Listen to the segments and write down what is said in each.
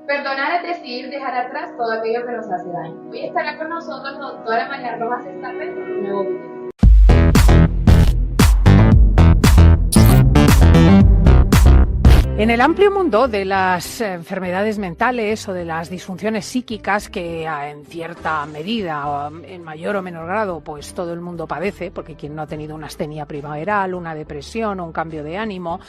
Perdonar es decir, dejar atrás todo aquello que nos hace daño. Hoy estará con nosotros la doctora María Rojas Estapel con un nuevo video. En el amplio mundo de las enfermedades mentales o de las disfunciones psíquicas que en cierta medida o en mayor o menor grado pues todo el mundo padece, porque quien no ha tenido una astenia primaveral, una depresión o un cambio de ánimo,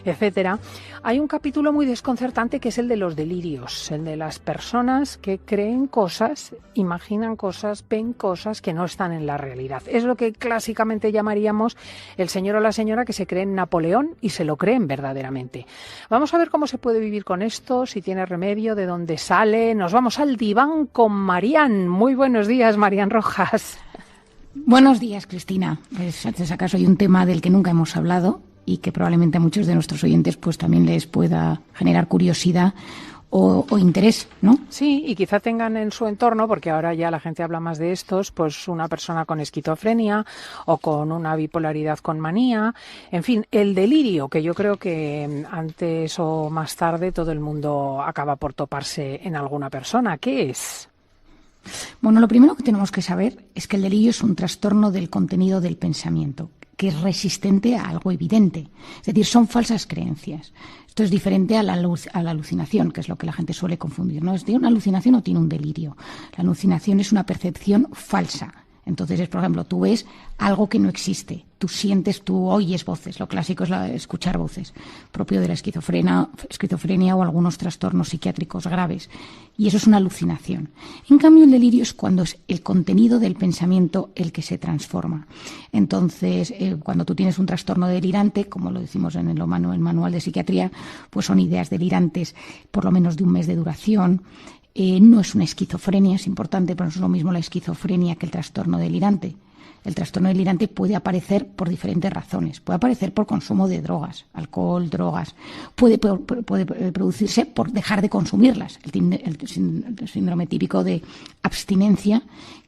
etcétera, hay un capítulo muy desconcertante que es el de los delirios, el de las personas que creen cosas, imaginan cosas, ven cosas que no están en la realidad. Es lo que clásicamente llamaríamos el señor o la señora que se creen Napoleón y se lo creen verdaderamente. Vamos a ver cómo se puede vivir con esto, si tiene remedio, de dónde sale. Nos vamos al diván con Marian. Muy buenos días, Marian Rojas. Buenos días, Cristina. Pues, antes acaso hay un tema del que nunca hemos hablado y que probablemente a muchos de nuestros oyentes pues también les pueda generar curiosidad o interés, ¿no? Sí, y quizá tengan en su entorno, porque ahora ya la gente habla más de estos, pues una persona con esquizofrenia o con una bipolaridad con manía, en fin, el delirio, que yo creo que antes o más tarde todo el mundo acaba por toparse en alguna persona. ¿Qué es? Bueno, lo primero que tenemos que saber es que el delirio es un trastorno del contenido del pensamiento, que es resistente a algo evidente. Es decir, son falsas creencias. Esto es diferente a la alucinación, que es lo que la gente suele confundir, ¿no? ¿Tiene una alucinación o tiene un delirio? La alucinación es una percepción falsa. Entonces, por ejemplo, tú ves algo que no existe. Tú sientes, tú oyes voces. Lo clásico es escuchar voces, propio de la esquizofrenia o algunos trastornos psiquiátricos graves. Y eso es una alucinación. En cambio, el delirio es cuando es el contenido del pensamiento el que se transforma. Entonces, cuando tú tienes un trastorno delirante, como lo decimos en el manual de psiquiatría, pues son ideas delirantes por lo menos de un mes de duración. No es una esquizofrenia, es importante, pero no es lo mismo la esquizofrenia que el trastorno delirante. El trastorno delirante puede aparecer por diferentes razones. Puede aparecer por consumo de drogas, alcohol, drogas. Puede producirse por dejar de consumirlas. El síndrome típico de abstinencia,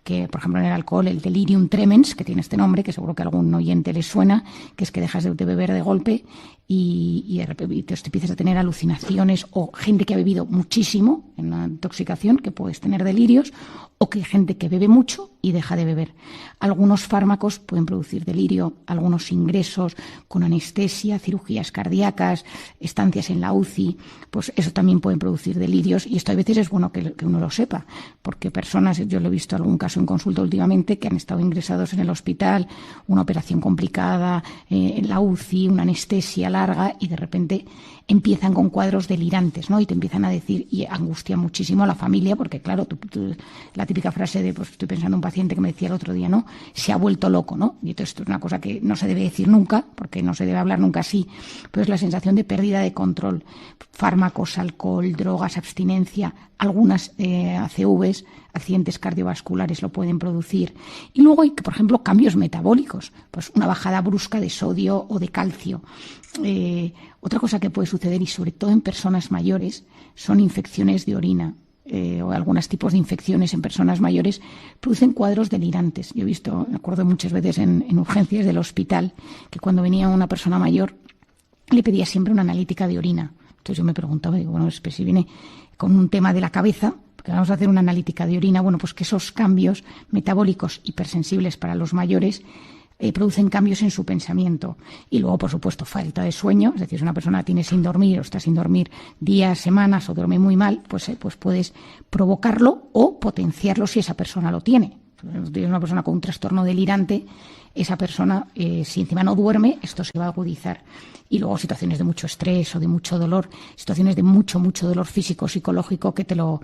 que por ejemplo en el alcohol, el delirium tremens, que tiene este nombre, que seguro que a algún oyente le suena, que es que dejas de beber de golpe y de repente te empiezas a tener alucinaciones, o gente que ha bebido muchísimo en una intoxicación, que puedes tener delirios, o que hay gente que bebe mucho y deja de beber. Algunos fármacos pueden producir delirio, algunos ingresos con anestesia, cirugías cardíacas, estancias en la UCI, pues eso también pueden producir delirios, y esto a veces es bueno que uno lo sepa, porque personas, yo lo he visto en algún caso en consulta últimamente, que han estado ingresados en el hospital, una operación complicada, en la UCI, una anestesia larga, y de repente empiezan con cuadros delirantes, ¿no? Y te empiezan a decir, y angustia muchísimo a la familia, porque claro, la típica frase de, pues estoy pensando en un paciente que me decía el otro día, ¿no? Se ha vuelto loco, ¿no? Y entonces esto es una cosa que no se debe decir nunca, porque no se debe hablar nunca así, pero es la sensación de pérdida de control. Fármacos, alcohol, drogas, abstinencia, algunas ACVs, accidentes cardiovasculares lo pueden producir. Y luego hay, por ejemplo, cambios metabólicos, pues una bajada brusca de sodio o de calcio. Otra cosa que puede suceder, y sobre todo en personas mayores, son infecciones de orina. O algunos tipos de infecciones en personas mayores producen cuadros delirantes. Yo he visto, me acuerdo muchas veces en urgencias del hospital, que cuando venía una persona mayor le pedía siempre una analítica de orina. Entonces yo me preguntaba, digo, bueno, pues si viene con un tema de la cabeza, porque vamos a hacer una analítica de orina, bueno, pues que esos cambios metabólicos hipersensibles para los mayores producen cambios en su pensamiento. Y luego, por supuesto, falta de sueño, es decir, si una persona tiene sin dormir o está sin dormir días, semanas o duerme muy mal, pues puedes provocarlo o potenciarlo si esa persona lo tiene. Si tienes una persona con un trastorno delirante, esa persona, si encima no duerme, esto se va a agudizar. Y luego situaciones de mucho estrés o de mucho dolor, situaciones de mucho dolor físico, psicológico que te lo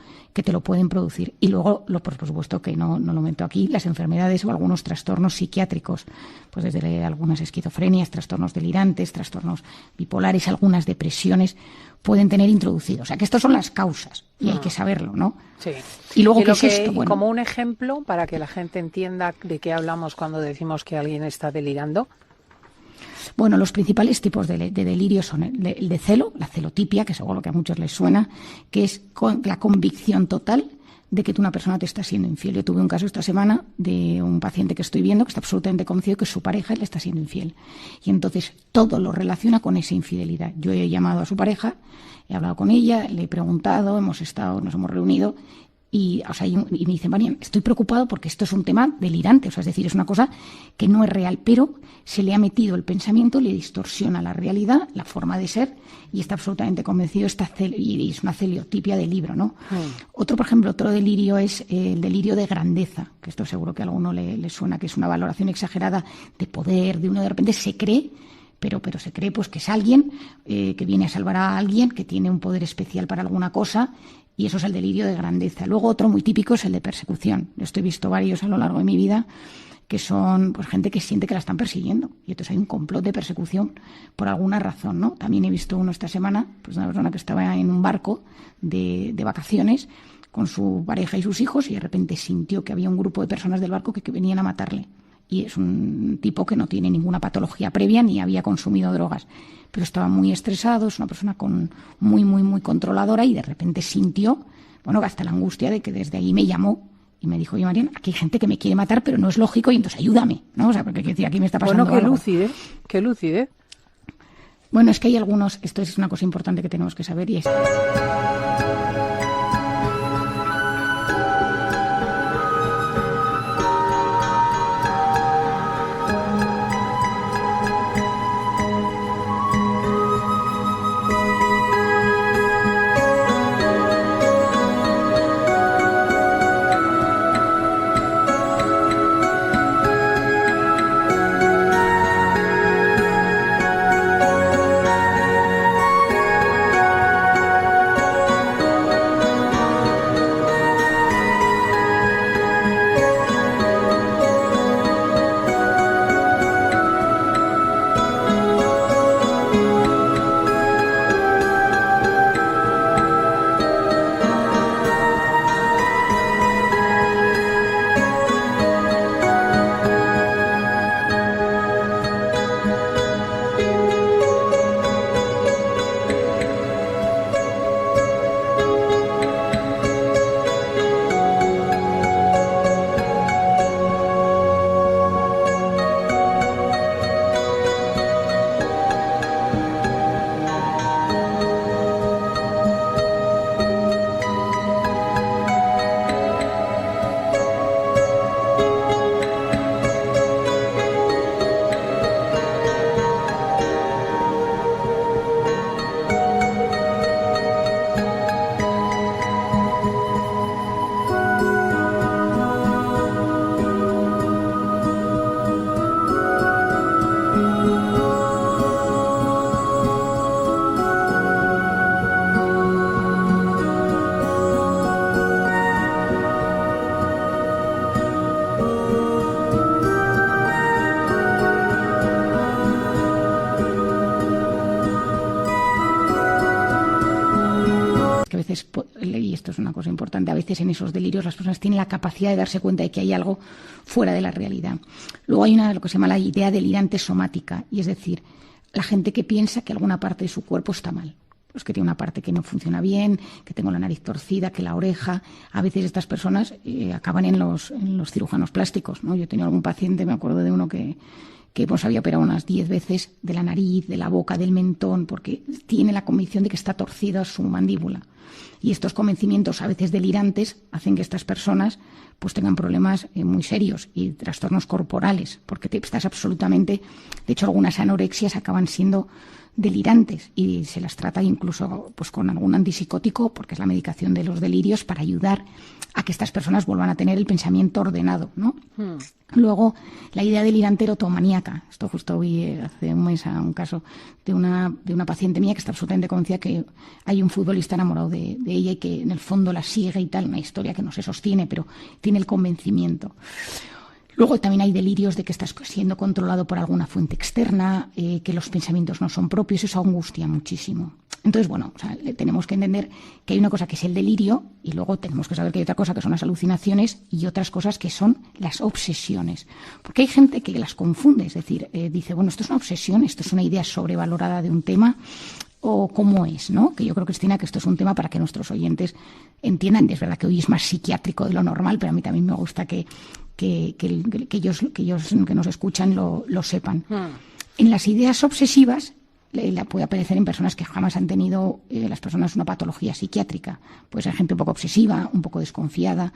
pueden producir. Y luego, por supuesto que no lo meto aquí, las enfermedades o algunos trastornos psiquiátricos, pues desde algunas esquizofrenias, trastornos delirantes, trastornos bipolares, algunas depresiones pueden tener introducidos. O sea, que estas son las causas y hay que saberlo, ¿no? Sí. Y luego, ¿qué es esto? Bueno, como un ejemplo, para que la gente entienda de qué hablamos cuando decimos que alguien está delirando. Bueno, los principales tipos de delirio son el de celo, la celotipia, que seguro que a muchos les suena, que es la convicción total de que una persona te está siendo infiel. Yo tuve un caso esta semana de un paciente que estoy viendo que está absolutamente convencido que su pareja le está siendo infiel. Y entonces todo lo relaciona con esa infidelidad. Yo he llamado a su pareja, he hablado con ella, le he preguntado, nos hemos reunido y me dice, Marian, estoy preocupado porque esto es un tema delirante, es decir, es una cosa que no es real, pero se le ha metido el pensamiento, le distorsiona la realidad, la forma de ser, y está absolutamente convencido, y es una celiotipia del libro, ¿no? Otro delirio es el delirio de grandeza, que esto seguro que a alguno le suena, que es una valoración exagerada de poder, de uno de repente se cree, pero se cree pues que es alguien que viene a salvar a alguien, que tiene un poder especial para alguna cosa, y eso es el delirio de grandeza. Luego otro muy típico es el de persecución. Esto he visto varios a lo largo de mi vida, que son pues gente que siente que la están persiguiendo. Y entonces hay un complot de persecución por alguna razón, ¿no? También he visto uno esta semana, pues una persona que estaba en un barco de vacaciones con su pareja y sus hijos y de repente sintió que había un grupo de personas del barco que venían a matarle. Y es un tipo que no tiene ninguna patología previa ni había consumido drogas, pero estaba muy estresado, es una persona muy controladora y de repente sintió, hasta la angustia de que desde ahí me llamó y me dijo, oye, Marian, aquí hay gente que me quiere matar, pero no es lógico y entonces ayúdame, ¿no? O sea, porque decir, aquí me está pasando algo. Qué lúcido. Bueno, es que hay algunos, esto es una cosa importante que tenemos que saber y es... Y esto es una cosa importante, a veces en esos delirios las personas tienen la capacidad de darse cuenta de que hay algo fuera de la realidad. Luego hay lo que se llama la idea delirante somática, y es decir, la gente que piensa que alguna parte de su cuerpo está mal. Pues que tiene una parte que no funciona bien, que tengo la nariz torcida, que la oreja. A veces estas personas acaban en los cirujanos plásticos, ¿no? Yo he tenido algún paciente, me acuerdo de uno que pues había operado unas 10 veces de la nariz, de la boca, del mentón, porque tiene la convicción de que está torcida su mandíbula. Y estos convencimientos, a veces delirantes, hacen que estas personas pues tengan problemas muy serios y trastornos corporales, porque estás absolutamente... De hecho, algunas anorexias acaban siendo delirantes y se las trata incluso pues con algún antipsicótico, porque es la medicación de los delirios, para ayudar a que estas personas vuelvan a tener el pensamiento ordenado, ¿no? Luego, la idea delirante erotomaníaca. Esto justo vi hace un mes a un caso de una paciente mía que está absolutamente convencida que hay un futbolista enamorado de ella y que en el fondo la sigue y tal, una historia que no se sostiene, pero tiene el convencimiento. Luego también hay delirios de que estás siendo controlado por alguna fuente externa, que los pensamientos no son propios, eso angustia muchísimo. Entonces, tenemos que entender que hay una cosa que es el delirio y luego tenemos que saber que hay otra cosa que son las alucinaciones y otras cosas que son las obsesiones. Porque hay gente que las confunde, es decir, dice, esto es una obsesión, esto es una idea sobrevalorada de un tema, o cómo es, ¿no? Que yo creo, Cristina, que esto es un tema para que nuestros oyentes entiendan. Es verdad que hoy es más psiquiátrico de lo normal, pero a mí también me gusta que ellos que nos escuchan lo sepan. En las ideas obsesivas la puede aparecer en personas que jamás han tenido las personas una patología psiquiátrica. Puede ser gente un poco obsesiva, un poco desconfiada,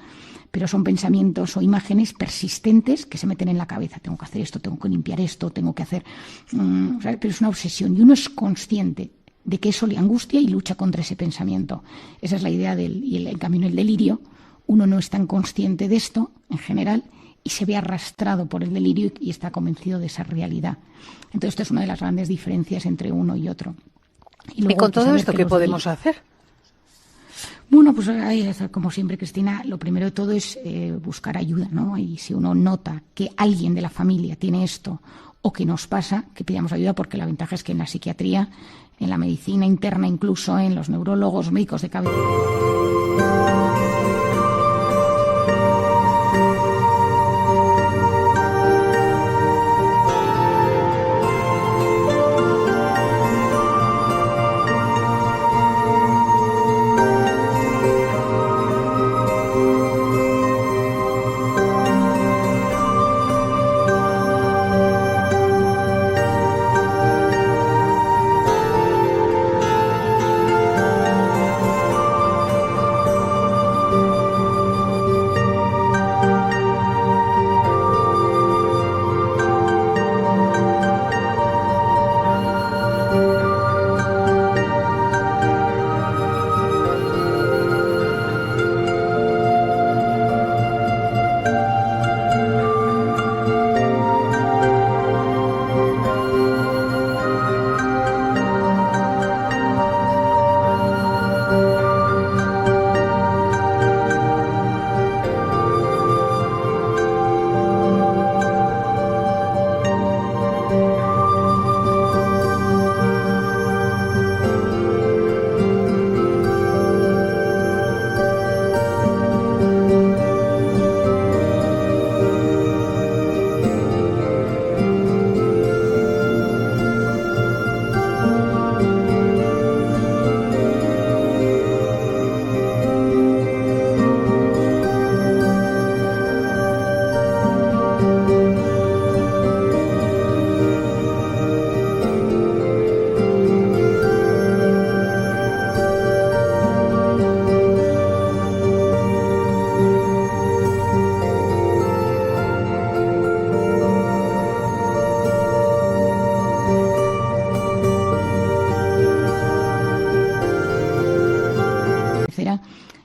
pero son pensamientos o imágenes persistentes que se meten en la cabeza. Tengo que hacer esto, tengo que limpiar esto, tengo que hacer... pero es una obsesión y uno es consciente de que eso le angustia y lucha contra ese pensamiento. Esa es la idea en cambio en el delirio uno no es tan consciente de esto en general y se ve arrastrado por el delirio y está convencido de esa realidad. Entonces, esto es una de las grandes diferencias entre uno y otro. ¿Y con todo esto qué podemos hacer? Bueno, pues como siempre, Cristina, lo primero de todo es buscar ayuda, ¿no? Y si uno nota que alguien de la familia tiene esto o que nos pasa, que pidamos ayuda, porque la ventaja es que en la psiquiatría, en la medicina interna, incluso en los neurólogos, médicos de cabecera...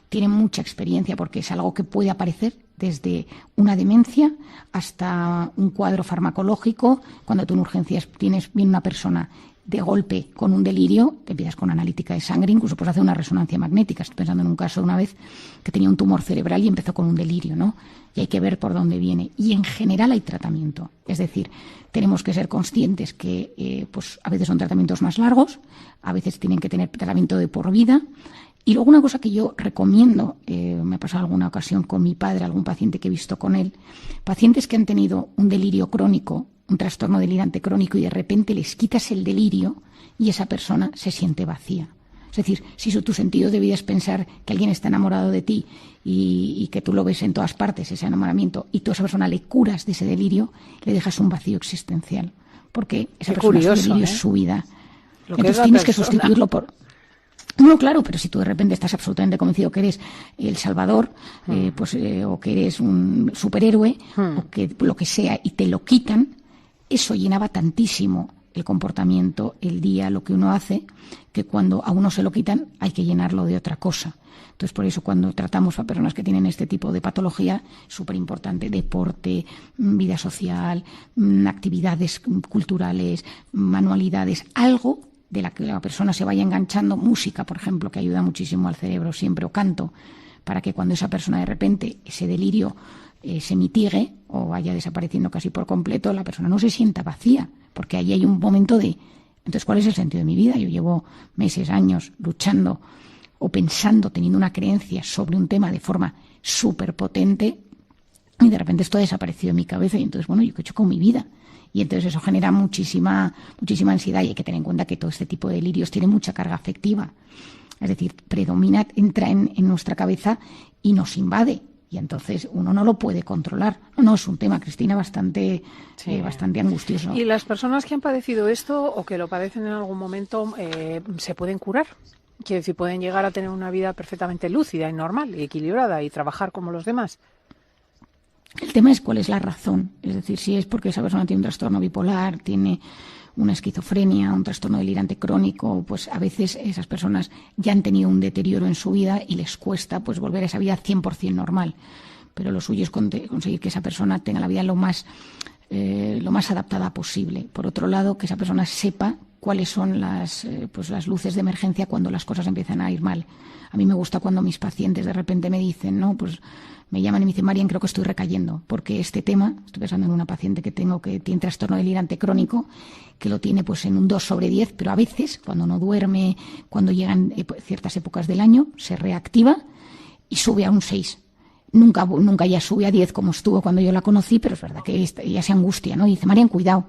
Tienen mucha experiencia porque es algo que puede aparecer desde una demencia hasta un cuadro farmacológico. Cuando tú en urgencias viene una persona de golpe con un delirio, te empiezas con analítica de sangre, incluso puedes hacer una resonancia magnética. Estoy pensando en un caso de una vez que tenía un tumor cerebral y empezó con un delirio, ¿no? Y hay que ver por dónde viene. Y en general hay tratamiento. Es decir, tenemos que ser conscientes que pues a veces son tratamientos más largos, a veces tienen que tener tratamiento de por vida. Y luego una cosa que yo recomiendo, me ha pasado alguna ocasión con mi padre, algún paciente que he visto con él, pacientes que han tenido un delirio crónico, un trastorno delirante crónico y de repente les quitas el delirio y esa persona se siente vacía. Es decir, si tu sentido de vida es pensar que alguien está enamorado de ti y que tú lo ves en todas partes, ese enamoramiento, y tú a esa persona le curas de ese delirio, le dejas un vacío existencial. Porque esa persona, su delirio es su vida. Entonces tienes que sustituirlo por... No, claro, pero si tú de repente estás absolutamente convencido que eres el Salvador, o que eres un superhéroe, o que lo que sea, y te lo quitan, eso llenaba tantísimo el comportamiento, el día, lo que uno hace, que cuando a uno se lo quitan hay que llenarlo de otra cosa. Entonces, por eso cuando tratamos a personas que tienen este tipo de patología, súper importante, deporte, vida social, actividades culturales, manualidades, algo de la que la persona se vaya enganchando, música, por ejemplo, que ayuda muchísimo al cerebro siempre, o canto, para que cuando esa persona de repente, ese delirio se mitigue o vaya desapareciendo casi por completo, la persona no se sienta vacía, porque ahí hay un momento de, entonces, ¿cuál es el sentido de mi vida? Yo llevo meses, años luchando o pensando, teniendo una creencia sobre un tema de forma súper potente y de repente esto ha desaparecido de mi cabeza y entonces, bueno, ¿yo qué he hecho con mi vida? Y entonces eso genera muchísima ansiedad, y hay que tener en cuenta que todo este tipo de delirios tiene mucha carga afectiva. Es decir, predomina, entra en nuestra cabeza y nos invade. Y entonces uno no lo puede controlar. No, es un tema, Cristina, bastante angustioso. ¿Y las personas que han padecido esto o que lo padecen en algún momento se pueden curar? Quiero decir, pueden llegar a tener una vida perfectamente lúcida y normal y equilibrada y trabajar como los demás. El tema es cuál es la razón. Es decir, si es porque esa persona tiene un trastorno bipolar, tiene una esquizofrenia, un trastorno delirante crónico, pues a veces esas personas ya han tenido un deterioro en su vida y les cuesta pues volver a esa vida 100% normal. Pero lo suyo es conseguir que esa persona tenga la vida lo más adaptada posible. Por otro lado, que esa persona sepa cuáles son las luces de emergencia cuando las cosas empiezan a ir mal. A mí me gusta cuando mis pacientes de repente me dicen, no, pues me llaman y me dicen, Marian, creo que estoy recayendo, porque este tema, estoy pensando en una paciente que tengo que tiene trastorno delirante crónico, que lo tiene pues en un 2/10, pero a veces, cuando no duerme, cuando llegan ciertas épocas del año, se reactiva y sube a un 6. Nunca ya sube a 10 como estuvo cuando yo la conocí, pero es verdad que ella se angustia, ¿no? Y dice, Marian, cuidado.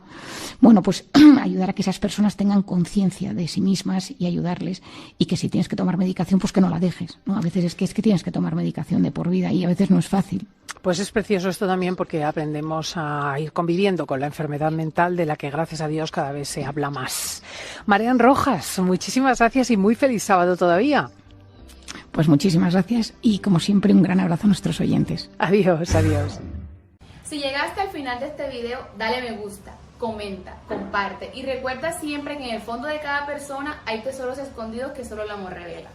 Bueno, pues ayudar a que esas personas tengan conciencia de sí mismas y ayudarles, y que si tienes que tomar medicación, pues que no la dejes, ¿no? A veces es que tienes que tomar medicación de por vida y a veces no es fácil. Pues es precioso esto también, porque aprendemos a ir conviviendo con la enfermedad mental, de la que gracias a Dios cada vez se habla más. Marian Rojas, muchísimas gracias y muy feliz sábado todavía. Pues muchísimas gracias y, como siempre, un gran abrazo a nuestros oyentes. Adiós, adiós. Si llegaste al final de este video, dale me gusta, comenta, comparte y recuerda siempre que en el fondo de cada persona hay tesoros escondidos que solo el amor revela.